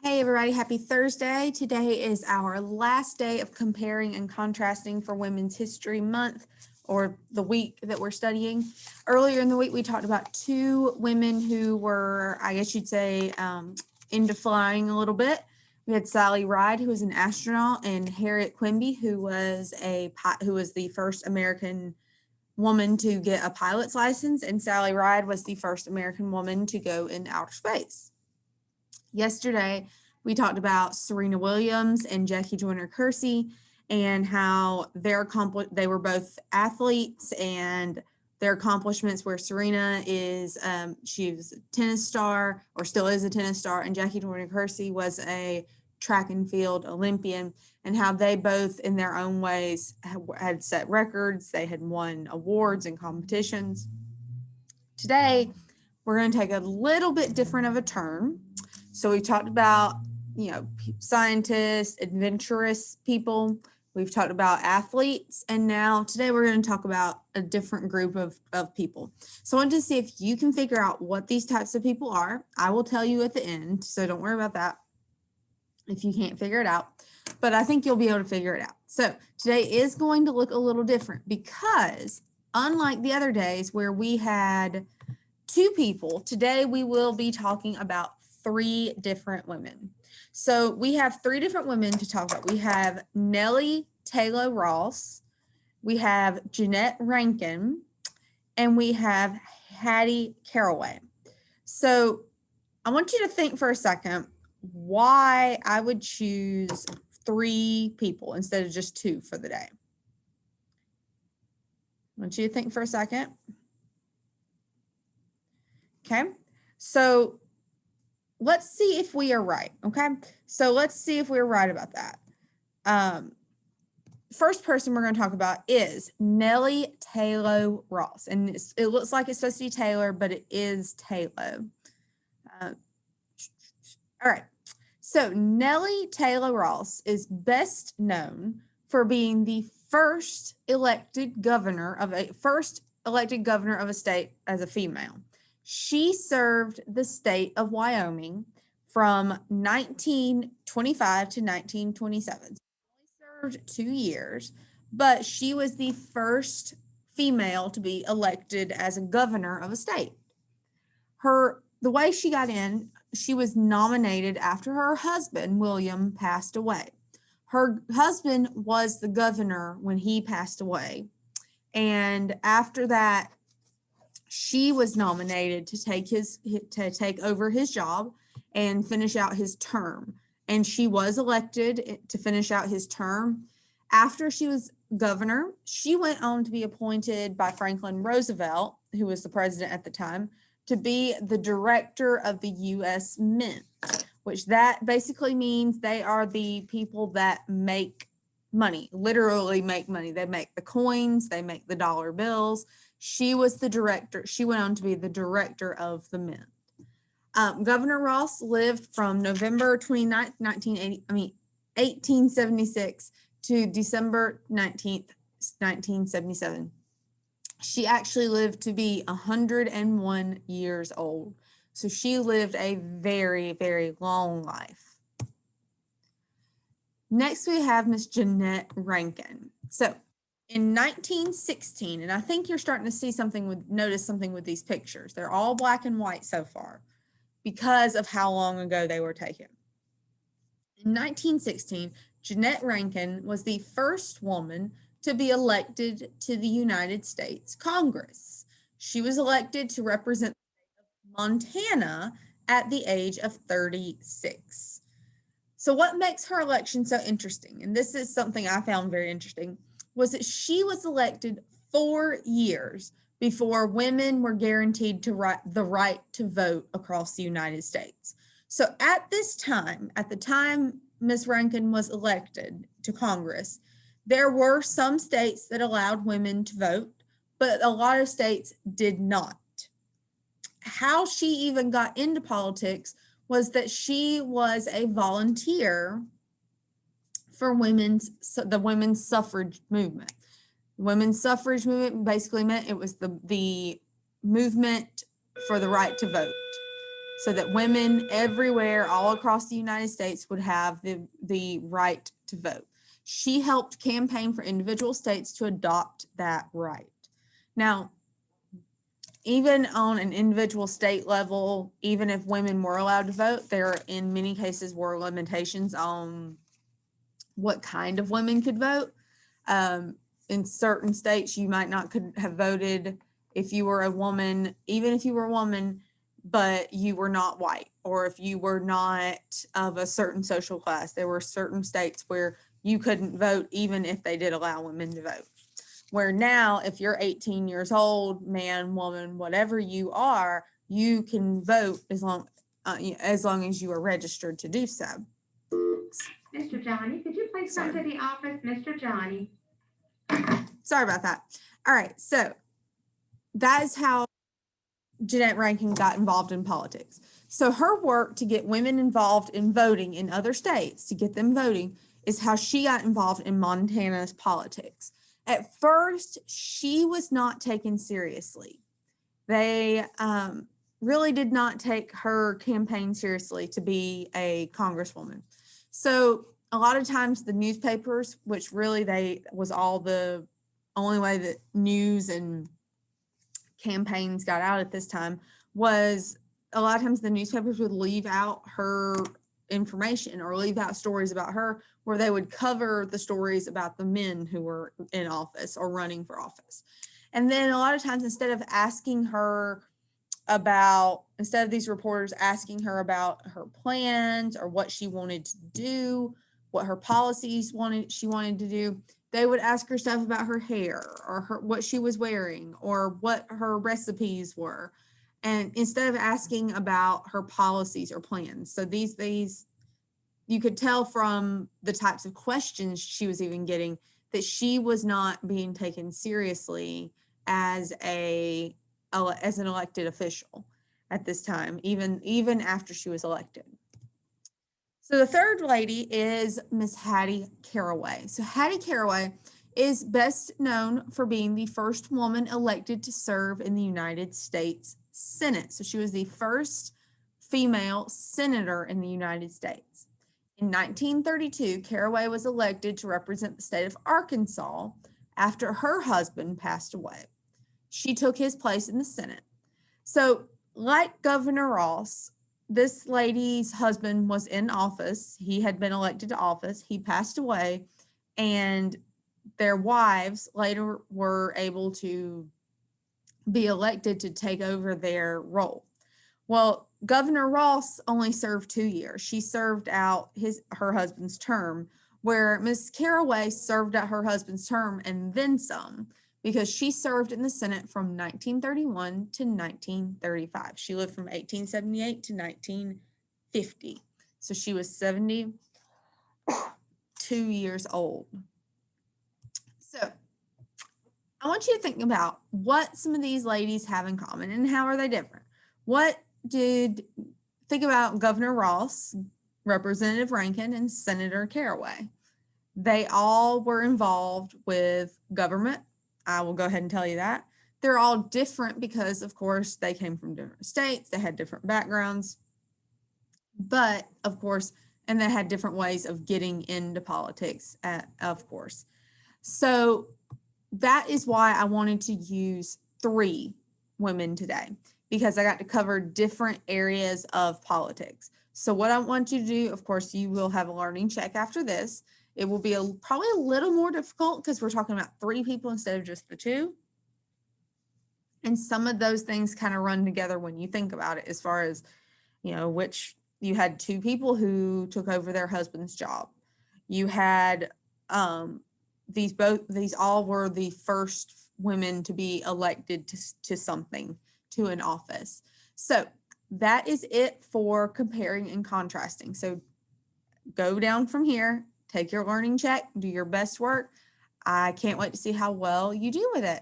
Hey everybody, happy Thursday. Today is our last day of comparing and contrasting for Women's History Month, or the week that we're studying. Earlier in the week, we talked about two women who were, I guess you'd say, into flying a little bit. We had Sally Ride, who was an astronaut, and Harriet Quimby, who was the first American woman to get a pilot's license, and Sally Ride was the first American woman to go in outer space. Yesterday, we talked about Serena Williams and Jackie Joyner-Kersee and how they were both athletes and their accomplishments, where Serena is she was a tennis star, or still is a tennis star, and Jackie Joyner-Kersee was a track and field Olympian, and how they both in their own ways had set records. They had won awards and competitions. Today, we're going to take a little bit different of a turn. So we talked about, scientists, adventurous people. We've talked about athletes. And now today we're going to talk about a different group of people. So I wanted to see if you can figure out what these types of people are. I will tell you at the end, so don't worry about that if you can't figure it out. But I think you'll be able to figure it out. So today is going to look a little different because, unlike the other days where we had two people, today we will be talking about three different women. So we have three different women to talk about. We have Nellie Taylor Ross, we have Jeannette Rankin, and we have Hattie Caraway. So I want you to think for a second why I would choose three people instead of just two for the day. I want you to think for a second. Okay, so let's see if we are right. Okay, so let's see if we're right about that. First person we're going to talk about is Nellie Taylor Ross, and it looks like it's supposed to be Taylor, but it is Taylor. All right, so Nellie Taylor Ross is best known for being the first elected governor of a state as a female. She served the state of Wyoming from 1925 to 1927. She only served 2 years, but she was the first female to be elected as a governor of a state. The way she got in, she was nominated after her husband, William, passed away. Her husband was the governor when he passed away. And after that, she was nominated to take over his job and finish out his term. And she was elected to finish out his term. After she was governor, she went on to be appointed by Franklin Roosevelt, who was the president at the time, to be the director of the U.S. Mint, which that basically means they are the people that make money, literally make money. They make the coins, they make the dollar bills. She was the director. She went on to be the director of the Mint. Governor Ross lived from November 29th, 1876 to December 19th, 1977. She actually lived to be 101 years old. So she lived a very, very long life. Next, we have Miss Jeannette Rankin. So in 1916, and I think you're starting to notice something with these pictures. They're all black and white so far because of how long ago they were taken. In 1916, Jeannette Rankin was the first woman to be elected to the United States Congress. She was elected to represent the state of Montana at the age of 36. So what makes her election so interesting, and this is something I found very interesting, was that she was elected 4 years before women were guaranteed the right to vote across the United States. So at the time Ms. Rankin was elected to Congress, there were some states that allowed women to vote, but a lot of states did not. How she even got into politics was that she was a volunteer for the women's suffrage movement. The women's suffrage movement basically meant it was the movement for the right to vote. so that women everywhere, all across the United States, would have the right to vote. She helped campaign for individual states to adopt that right. Now, even on an individual state level, even if women were allowed to vote, there in many cases were limitations on what kind of women could vote. In certain states, you might not could have voted if you were a woman, even if you were a woman, but you were not white, or if you were not of a certain social class. There were certain states where you couldn't vote even if they did allow women to vote. Where now, if you're 18 years old, man, woman, whatever you are, you can vote as long as you are registered to do so. Mr. Johnny, could you please come to the office, Mr. Johnny? Sorry about that. All right, so that is how Jeannette Rankin got involved in politics. So her work to get women involved in voting in other states, to get them voting, is how she got involved in Montana's politics. At first, she was not taken seriously. They really did not take her campaign seriously to be a congresswoman. So a lot of times the newspapers, which really was all the only way that news and campaigns got out at this time, was a lot of times the newspapers would leave out her information or leave out stories about her, where they would cover the stories about the men who were in office or running for office. And then a lot of times, instead of these reporters asking her about her plans or what she wanted to do, what her policies she wanted to do, they would ask her stuff about her hair or what she was wearing or what her recipes were. And instead of asking about her policies or plans. So these you could tell from the types of questions she was even getting that she was not being taken seriously as an elected official at this time, even after she was elected. So the third lady is Miss Hattie Caraway. So Hattie Caraway is best known for being the first woman elected to serve in the United States Senate. So she was the first female senator in the United States. In 1932, Caraway was elected to represent the state of Arkansas after her husband passed away. She took his place in the Senate. So, like Governor Ross, this lady's husband was in office. He had been elected to office. He passed away, and their wives later were able to be elected to take over their role. Well, Governor Ross only served 2 years. She served out her husband's term, where Miss Caraway served out her husband's term and then some, because she served in the Senate from 1931 to 1935. She lived from 1878 to 1950. So she was 72 years old. So I want you to think about what some of these ladies have in common and how are they different. Think about Governor Ross, Representative Rankin, and Senator Caraway. They all were involved with government. I will go ahead and tell you that. They're all different because, of course, they came from different states. They had different backgrounds. But, of course, and they had different ways of getting into politics, of course. So that is why I wanted to use 3 women today, because I got to cover different areas of politics. So what I want you to do, of course, you will have a learning check after this. It will be probably a little more difficult because we're talking about 3 people instead of just the 2. And some of those things kind of run together when you think about it, as far as, which you had 2 people who took over their husband's job. You had these all were the first women to be elected to something, to an office. So that is it for comparing and contrasting. So go down from here, take your learning check, do your best work. I can't wait to see how well you do with it.